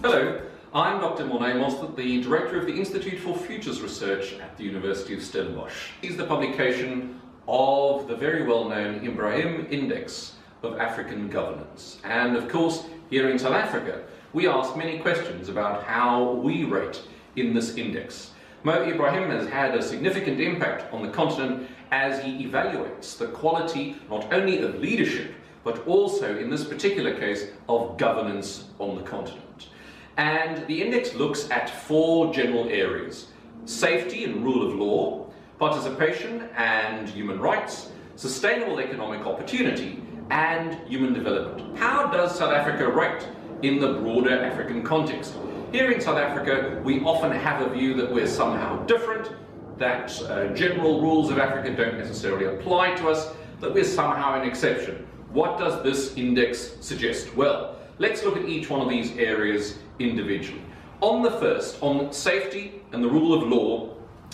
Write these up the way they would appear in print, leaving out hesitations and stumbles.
Hello, I'm Dr. Morne Mostert, the Director of the Institute for Futures Research at the University of Stellenbosch. This is the publication of the very well-known Ibrahim Index of African Governance. And of course, here in South Africa, we ask many questions about how we rate in this index. Ibrahim has had a significant impact on the continent as he evaluates the quality not only of leadership, but also, in this particular case, of governance on the continent. And the index looks at 4 general areas: safety and rule of law, participation and human rights, sustainable economic opportunity, and human development. How does South Africa rate in the broader African context? Here in South Africa, we often have a view that we're somehow different, that general rules of Africa don't necessarily apply to us, that we're somehow an exception. What does this index suggest? Well, let's look at each one of these areas individually. On the first, on safety and the rule of law,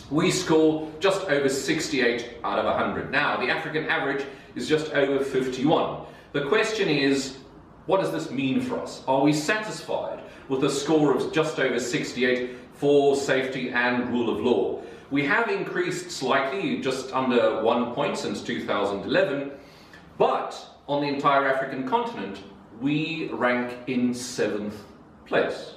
we score just over 68 out of 100. Now, the African average is just over 51. The question is, what does this mean for us? Are we satisfied with a score of just over 68 for safety and rule of law? We have increased slightly, just under 1 point since 2011, but on the entire African continent, we rank in 7th place.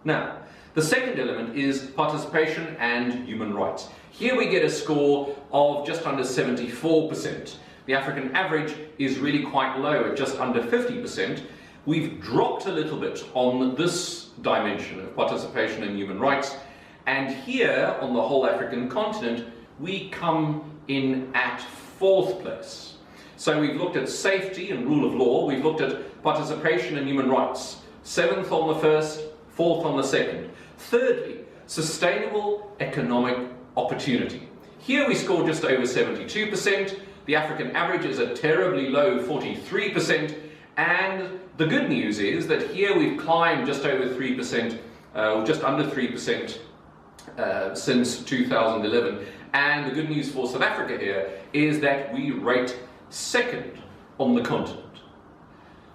Now, the second element is participation and human rights. Here we get a score of just under 74%. The African average is really quite low at just under 50%. We've dropped a little bit on this dimension of participation and human rights, and here on the whole African continent, we come in at 4th place. So we've looked at safety and rule of law, we've looked at participation and human rights. 7th on the first, 4th on the second. Thirdly, sustainable economic opportunity. Here we score just over 72%. The African average is a terribly low 43%. And the good news is that here we've climbed just over 3%, just under 3% since 2011. And the good news for South Africa here is that we rate 2nd on the continent.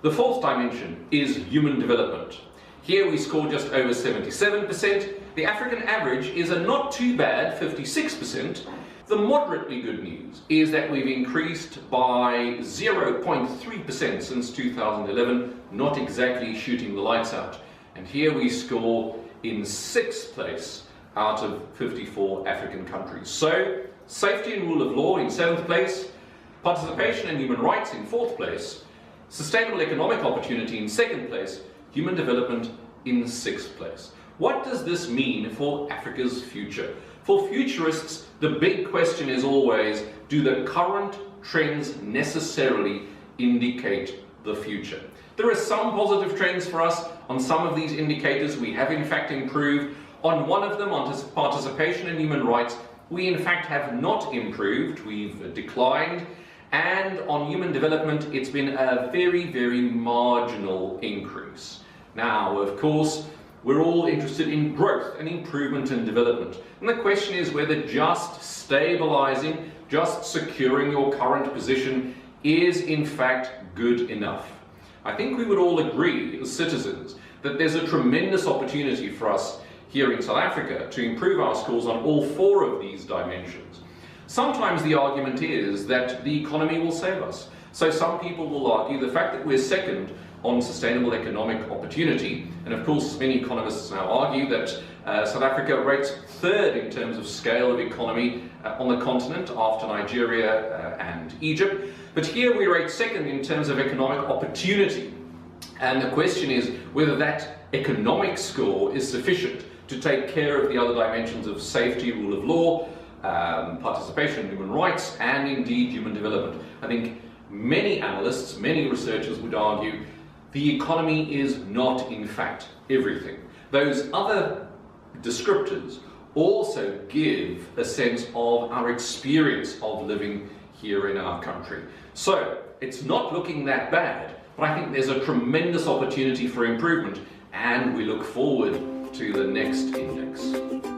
The 4th dimension is human development. Here we score just over 77%. The African average is a not too bad 56%. The moderately good news is that we've increased by 0.3% since 2011, not exactly shooting the lights out. And here we score in 6th place out of 54 African countries. So, safety and rule of law in 7th place, participation and human rights in 4th place, sustainable economic opportunity in 2nd place, human development in 6th place. What does this mean for Africa's future? For futurists, the big question is always, do the current trends necessarily indicate the future? There are some positive trends for us. On some of these indicators, we have in fact improved. On one of them, on participation and human rights, we in fact have not improved, we've declined. And on human development, it's been a very, very marginal increase. Now, of course, we're all interested in growth and improvement and development. And the question is whether just stabilizing, just securing your current position is in fact good enough. I think we would all agree as citizens that there's a tremendous opportunity for us here in South Africa to improve our scores on all 4 of these dimensions. Sometimes the argument is that the economy will save us. So some people will argue the fact that we're 2nd on sustainable economic opportunity, and of course many economists now argue that South Africa rates 3rd in terms of scale of economy on the continent after Nigeria and Egypt, but here we rate 2nd in terms of economic opportunity. And the question is whether that economic score is sufficient to take care of the other dimensions of safety, rule of law, participation, human rights, and indeed human development. I think many analysts, many researchers would argue the economy is not in fact everything. Those other descriptors also give a sense of our experience of living here in our country. So it's not looking that bad, but I think there's a tremendous opportunity for improvement, and we look forward to the next index.